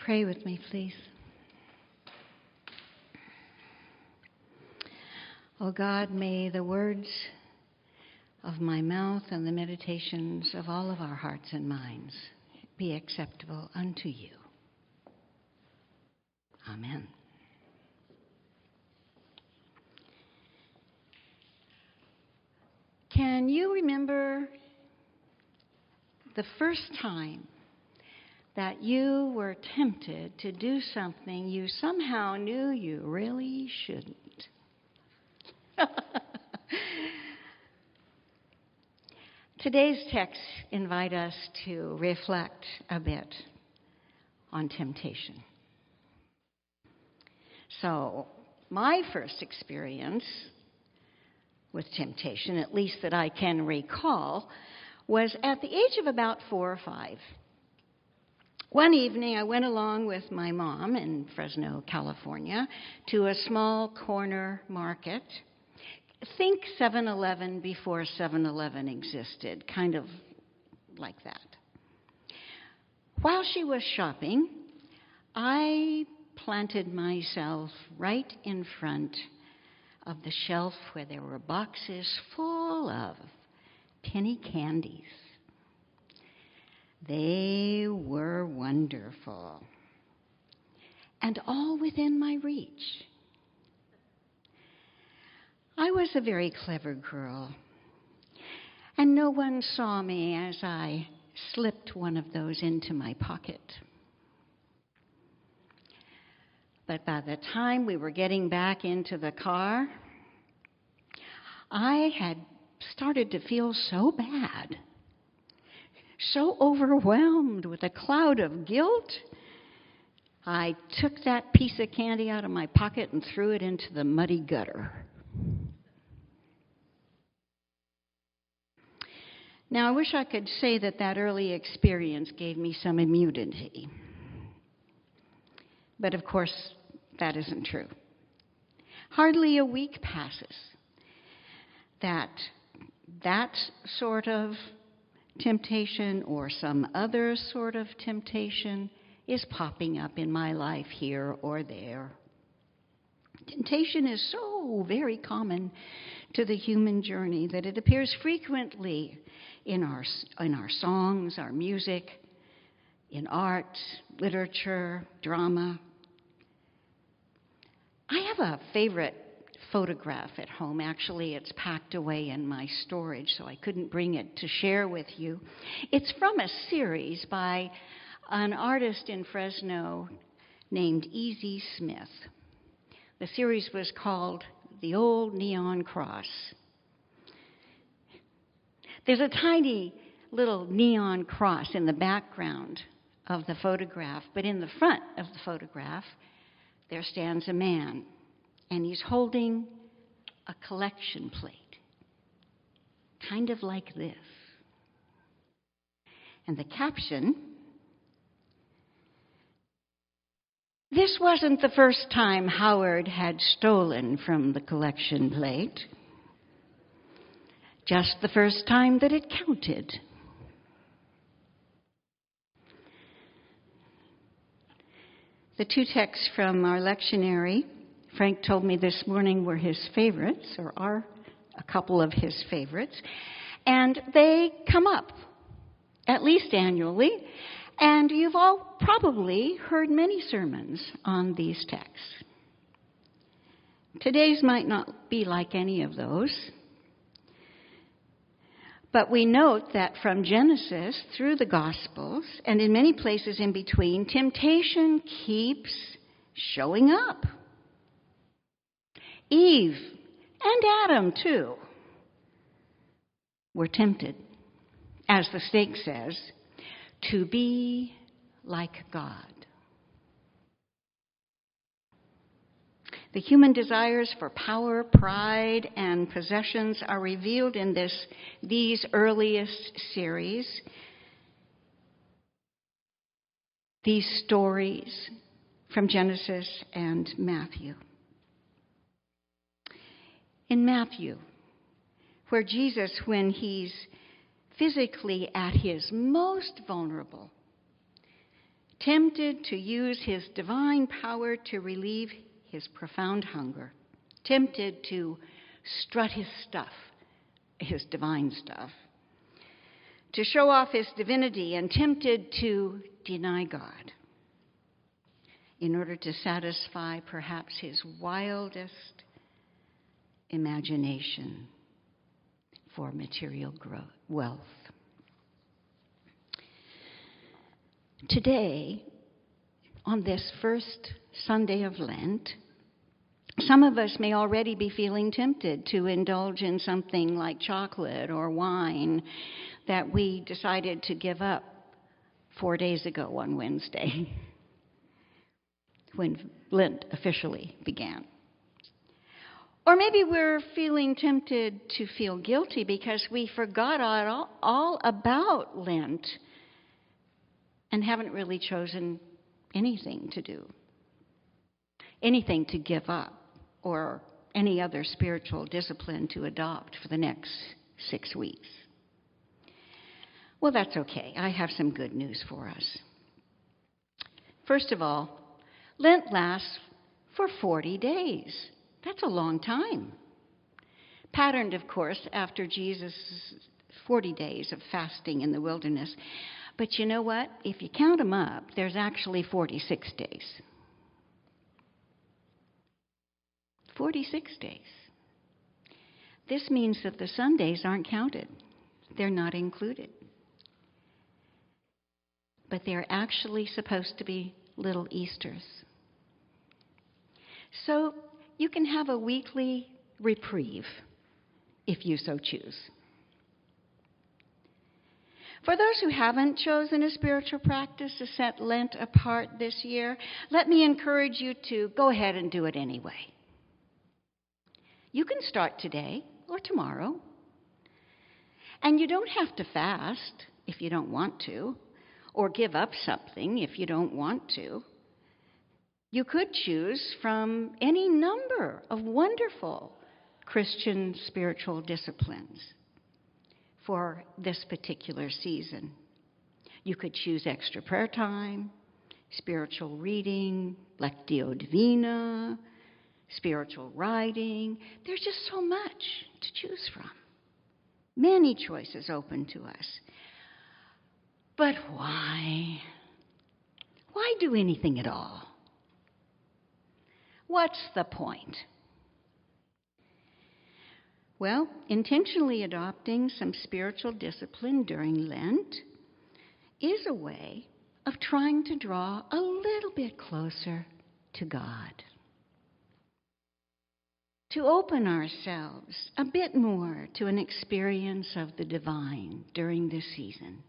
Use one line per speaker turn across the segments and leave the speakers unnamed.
Pray with me, please. Oh God, may the words of my mouth and the meditations of all of our hearts and minds be acceptable unto you. Amen. Can you remember the first time that you were tempted to do something you somehow knew you really shouldn't? Today's texts invite us to reflect a bit on temptation. So, my first experience with temptation, at least that I can recall, was at the age of about 4 or 5. One evening, I went along with my mom in Fresno, California, to a small corner market. Think 7-Eleven before 7-Eleven existed, kind of like that. While she was shopping, I planted myself right in front of the shelf where there were boxes full of penny candies. They were wonderful, and all within my reach. I was a very clever girl, and no one saw me as I slipped one of those into my pocket. But by the time we were getting back into the car, I had started to feel so bad, so overwhelmed with a cloud of guilt. I took that piece of candy out of my pocket and threw it into the muddy gutter. Now, I wish I could say that that early experience gave me some immunity. But of course, that isn't true. Hardly a week passes that sort of temptation or some other sort of temptation is popping up in my life here or there. Temptation is so very common to the human journey that it appears frequently in our songs, our music, in art, literature, drama. I have a favorite photograph at home. Actually, it's packed away in my storage, so I couldn't bring it to share with you. It's from a series by an artist in Fresno named E.Z. Smith. The series was called The Old Neon Cross. There's a tiny little neon cross in the background of the photograph, but in the front of the photograph, there stands a man, and he's holding a collection plate, kind of like this. And the caption, "This wasn't the first time Howard had stolen from the collection plate, just the first time that it counted." The two texts from our lectionary, Frank told me this morning, were his favorites, or are a couple of his favorites, and they come up at least annually, and you've all probably heard many sermons on these texts. Today's might not be like any of those, but we note that from Genesis through the Gospels, and in many places in between, temptation keeps showing up. Eve and Adam, too, were tempted, as the snake says, to be like God. The human desires for power, pride, and possessions are revealed in these earliest series, these stories from Genesis and Matthew. In Matthew, where Jesus, when he's physically at his most vulnerable, tempted to use his divine power to relieve his profound hunger, tempted to strut his stuff, his divine stuff, to show off his divinity, and tempted to deny God in order to satisfy perhaps his wildest imagination for material wealth. Today, on this first Sunday of Lent, some of us may already be feeling tempted to indulge in something like chocolate or wine that we decided to give up 4 days ago on Wednesday, when Lent officially began. Or maybe we're feeling tempted to feel guilty because we forgot all about Lent and haven't really chosen anything to do, anything to give up, or any other spiritual discipline to adopt for the next 6 weeks. Well, that's okay. I have some good news for us. First of all, Lent lasts for 40 days. That's a long time. Patterned, of course, after Jesus' 40 days of fasting in the wilderness. But you know what? If you count them up, there's actually 46 days. 46 days. This means that the Sundays aren't counted. They're not included. But they're actually supposed to be little Easters. So you can have a weekly reprieve if you so choose. For those who haven't chosen a spiritual practice to set Lent apart this year, let me encourage you to go ahead and do it anyway. You can start today or tomorrow. And you don't have to fast if you don't want to, or give up something if you don't want to. You could choose from any number of wonderful Christian spiritual disciplines for this particular season. You could choose extra prayer time, spiritual reading, Lectio Divina, spiritual writing. There's just so much to choose from. Many choices open to us. But why? Why do anything at all? What's the point? Well, intentionally adopting some spiritual discipline during Lent is a way of trying to draw a little bit closer to God. To open ourselves a bit more to an experience of the divine during this season.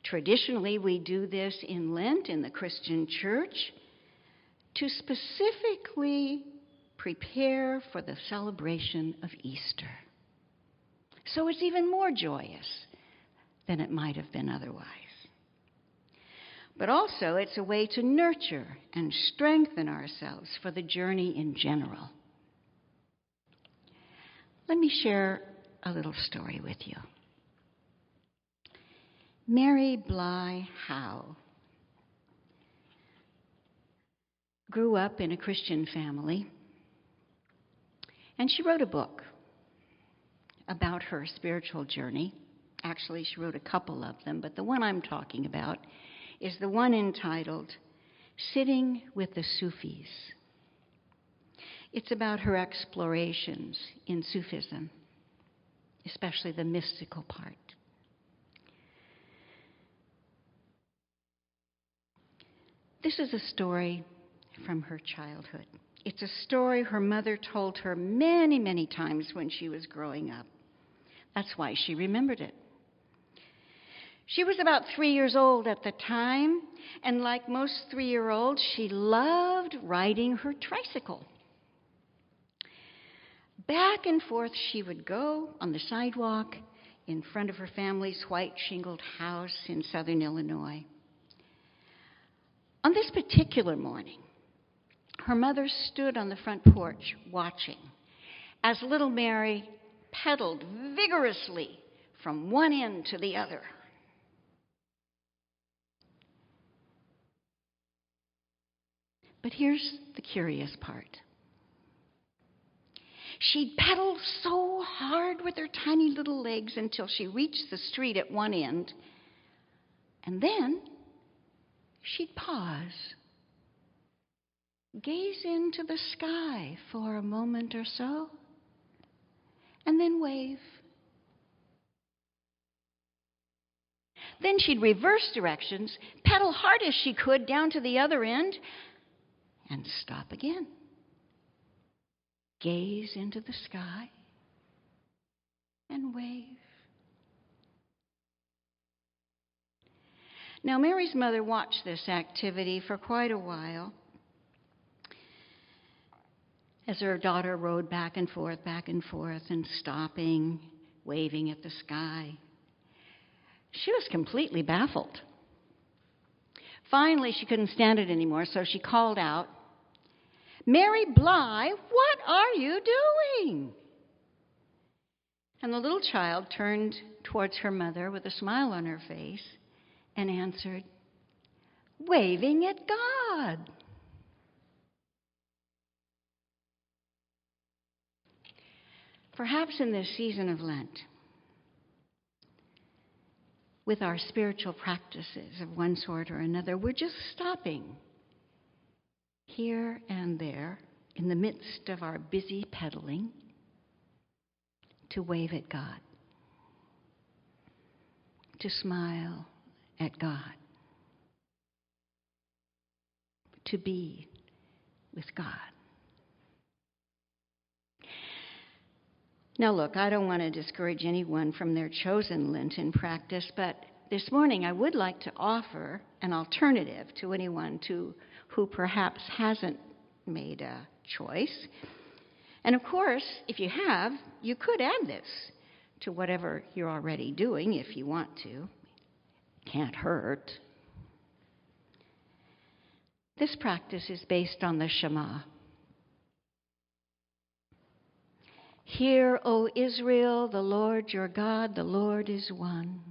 Traditionally, we do this in Lent in the Christian church to specifically prepare for the celebration of Easter. So it's even more joyous than it might have been otherwise. But also, it's a way to nurture and strengthen ourselves for the journey in general. Let me share a little story with you. Mary Bly Howe grew up in a Christian family, and she wrote a book about her spiritual journey. Actually, she wrote a couple of them, but the one I'm talking about is the one entitled Sitting with the Sufis. It's about her explorations in Sufism, especially the mystical part. This is a story from her childhood. It's a story her mother told her many, many times when she was growing up. That's why she remembered it. She was about 3 years old at the time, and like most 3-year-olds, she loved riding her tricycle. Back and forth she would go on the sidewalk in front of her family's white shingled house in southern Illinois. On this particular morning, her mother stood on the front porch watching as little Mary pedaled vigorously from one end to the other. But here's the curious part. She'd pedal so hard with her tiny little legs until she reached the street at one end. And then she'd pause, gaze into the sky for a moment or so, and then wave. Then she'd reverse directions, pedal hard as she could down to the other end, and stop again. Gaze into the sky and wave. Now, Mary's mother watched this activity for quite a while as her daughter rode back and forth, and stopping, waving at the sky. She was completely baffled. Finally, she couldn't stand it anymore, so she called out, "Mary Bly, what are you doing?" And the little child turned towards her mother with a smile on her face and answered, "Waving at God." Perhaps in this season of Lent, with our spiritual practices of one sort or another, we're just stopping here and there in the midst of our busy pedaling to wave at God, to smile at God, to be with God. Now look, I don't want to discourage anyone from their chosen Lenten practice, but this morning I would like to offer an alternative to anyone who perhaps hasn't made a choice. And of course, if you have, you could add this to whatever you're already doing if you want to. Can't hurt. This practice is based on the Shema. Hear, O Israel, the Lord your God, the Lord is one.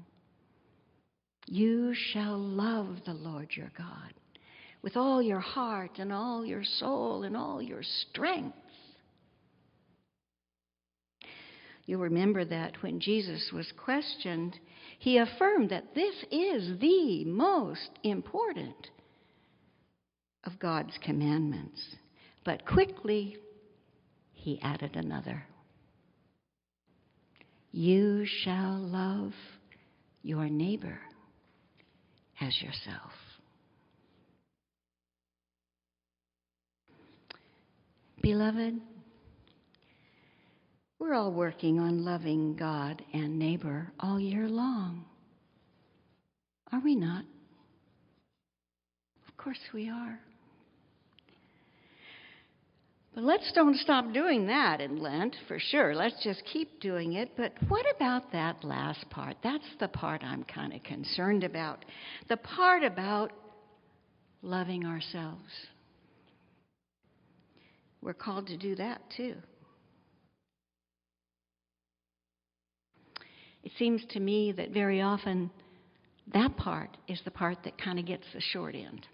You shall love the Lord your God with all your heart and all your soul and all your strength. You'll remember that when Jesus was questioned, he affirmed that this is the most important of God's commandments. But quickly, he added another. You shall love your neighbor as yourself. Beloved, we're all working on loving God and neighbor all year long. Are we not? Of course we are. But let's don't stop doing that in Lent, for sure. Let's just keep doing it. But what about that last part? That's the part I'm kind of concerned about. The part about loving ourselves. We're called to do that too. It seems to me that very often that part is the part that kind of gets the short end.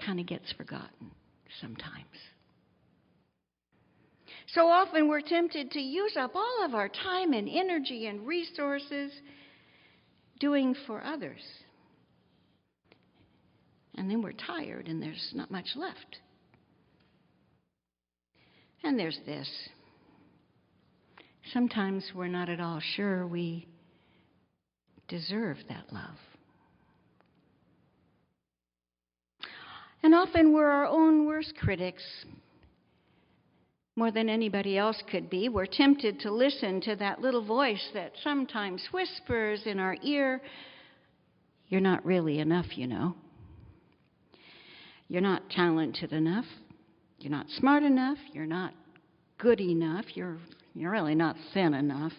Kind of gets forgotten sometimes. So often we're tempted to use up all of our time and energy and resources doing for others. And then we're tired and there's not much left. And there's this. Sometimes we're not at all sure we deserve that love. And often we're our own worst critics. More than anybody else could be, we're tempted to listen to that little voice that sometimes whispers in our ear, "You're not really enough, you know. You're not talented enough. You're not smart enough. You're not good enough. You're really not thin enough.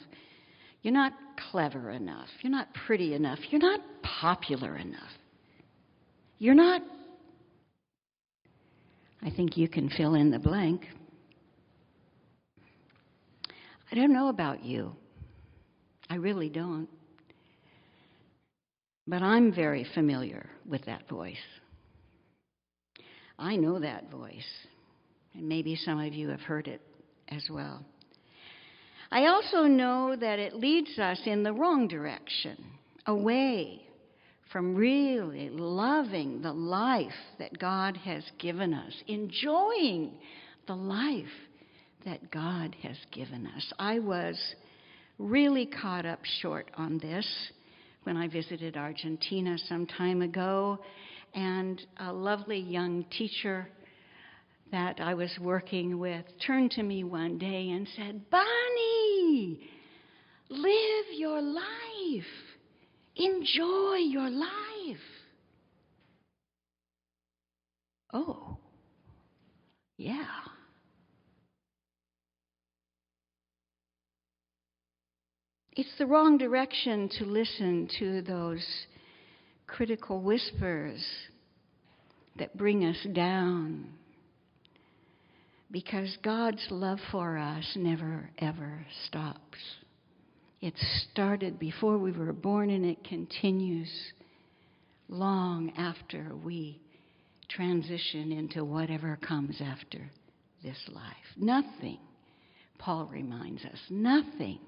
You're not clever enough. You're not pretty enough. You're not popular enough. You're not..." I think you can fill in the blank. I don't know about you. I really don't. But I'm very familiar with that voice. I know that voice, and maybe some of you have heard it as well. I also know that it leads us in the wrong direction, away from really loving the life that God has given us, enjoying the life that God has given us. I was really caught up short on this when I visited Argentina some time ago, and a lovely young teacher that I was working with turned to me one day and said, "Bonnie, live your life. Enjoy your life." Oh, yeah. It's the wrong direction to listen to those critical whispers that bring us down, because God's love for us never, ever stops. It started before we were born, and it continues long after we transition into whatever comes after this life. Nothing, Paul reminds us, nothing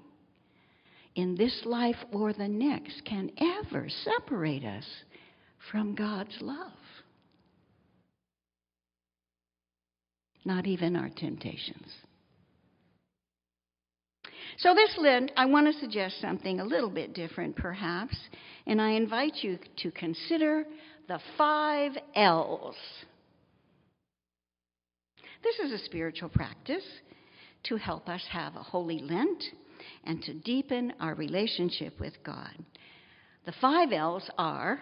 in this life or the next can ever separate us from God's love. Not even our temptations. So this Lent, I want to suggest something a little bit different, perhaps, and I invite you to consider the 5 Elves. This is a spiritual practice to help us have a holy Lent and to deepen our relationship with God. The 5 Elves are,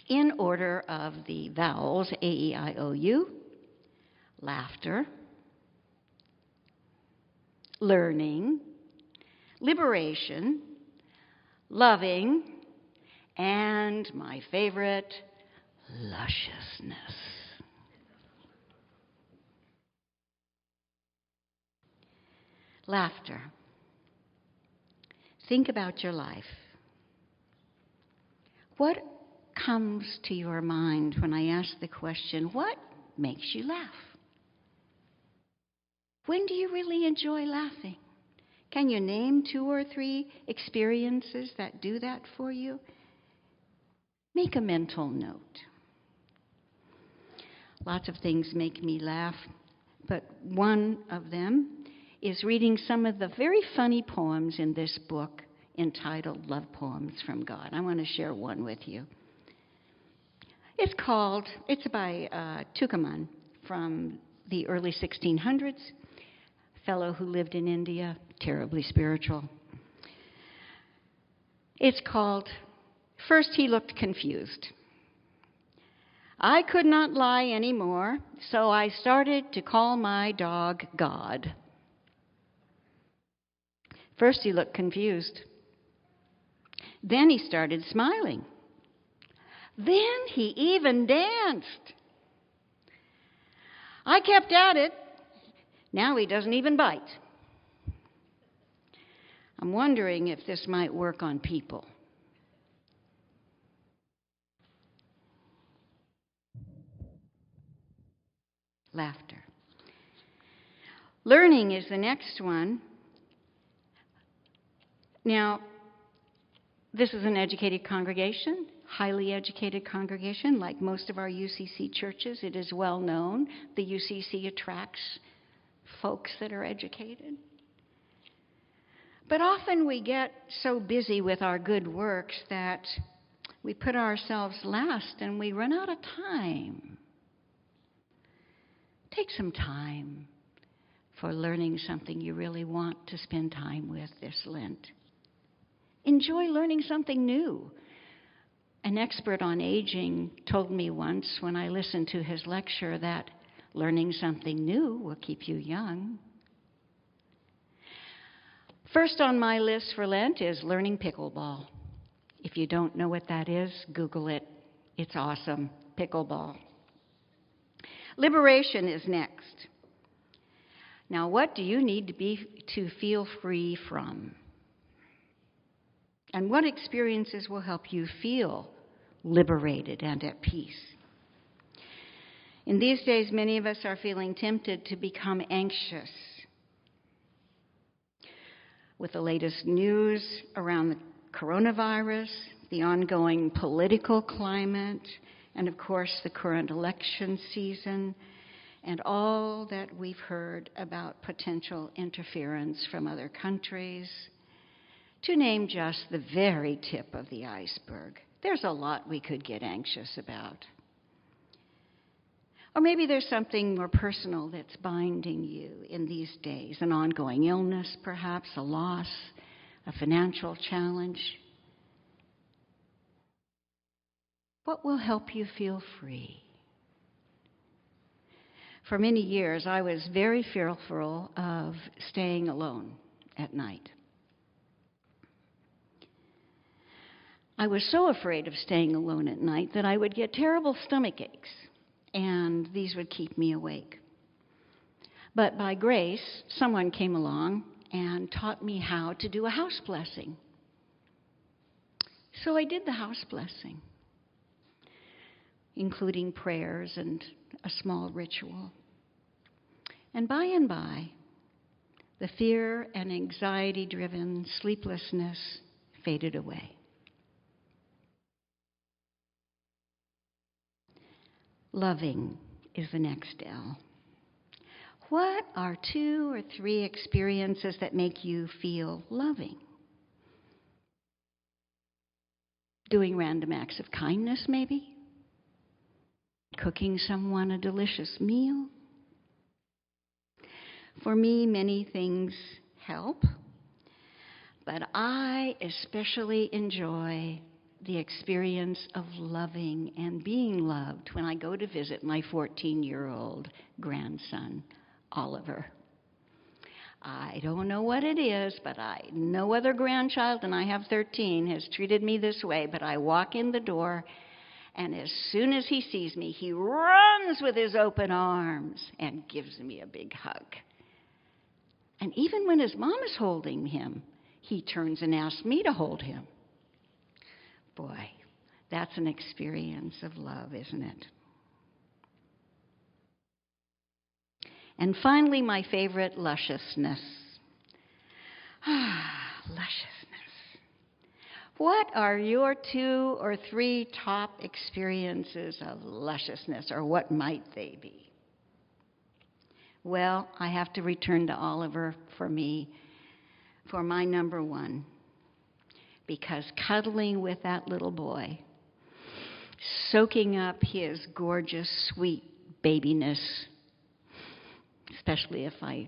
in order of the vowels, A-E-I-O-U, laughter, learning, liberation, loving, and my favorite, lusciousness. Laughter. Think about your life. What comes to your mind when I ask the question, what makes you laugh? When do you really enjoy laughing? Can you name 2 or 3 experiences that do that for you? Make a mental note. Lots of things make me laugh, but one of them is reading some of the very funny poems in this book entitled Love Poems from God. I want to share one with you. It's by Tukaman from the early 1600s, a fellow who lived in India, terribly spiritual. It's called, First He Looked Confused. I could not lie anymore, so I started to call my dog God. First he looked confused. Then he started smiling. Then he even danced. I kept at it. Now he doesn't even bite. I'm wondering if this might work on people. Laughter. Learning is the next one. Now, this is an educated congregation, highly educated congregation, like most of our UCC churches. It is well known. The UCC attracts folks that are educated. But often we get so busy with our good works that we put ourselves last and we run out of time. Take some time for learning something you really want to spend time with this Lent. Enjoy learning something new. An expert on aging told me once when I listened to his lecture that learning something new will keep you young. First on my list for Lent is learning pickleball. If you don't know what that is, Google it. It's awesome. Pickleball. Liberation is next. Now, what do you need to feel free from? And what experiences will help you feel liberated and at peace? In these days, many of us are feeling tempted to become anxious with the latest news around the coronavirus, the ongoing political climate, and of course the current election season, and all that we've heard about potential interference from other countries, to name just the very tip of the iceberg. There's a lot we could get anxious about. Or maybe there's something more personal that's binding you in these days, an ongoing illness perhaps, a loss, a financial challenge. What will help you feel free? For many years, I was very fearful of staying alone at night. I was so afraid of staying alone at night that I would get terrible stomach aches, and these would keep me awake. But by grace, someone came along and taught me how to do a house blessing. So I did the house blessing, including prayers and a small ritual. And by, the fear and anxiety-driven sleeplessness faded away. Loving is the next L. What are 2 or 3 experiences that make you feel loving? Doing random acts of kindness, maybe? Cooking someone a delicious meal? For me, many things help, but I especially enjoy the experience of loving and being loved when I go to visit my 14-year-old grandson, Oliver. I don't know what it is, but no other grandchild, and I have 13, has treated me this way, but I walk in the door, and as soon as he sees me, he runs with his open arms and gives me a big hug. And even when his mom is holding him, he turns and asks me to hold him. Boy, that's an experience of love, isn't it? And finally, my favorite, lusciousness. Lusciousness. What are your 2 or 3 top experiences of lusciousness, or what might they be? Well, I have to return to Oliver for my number 1. Because cuddling with that little boy, soaking up his gorgeous, sweet babiness, especially if I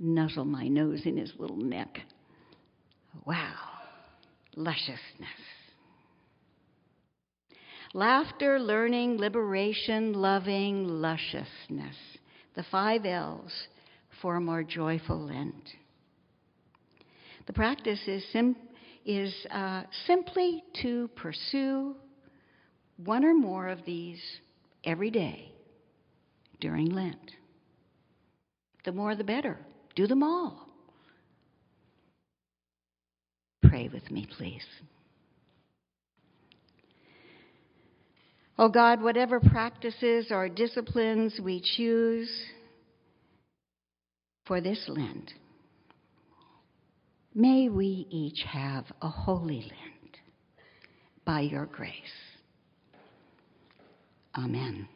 nuzzle my nose in his little neck. Wow, lusciousness. Laughter, learning, liberation, loving, lusciousness. The 5 L's for a more joyful Lent. The practice is simply to pursue 1 or more of these every day during Lent. The more the better. Do them all. Pray with me, please. Oh God, whatever practices or disciplines we choose for this Lent, may we each have a holy Lent by your grace. Amen.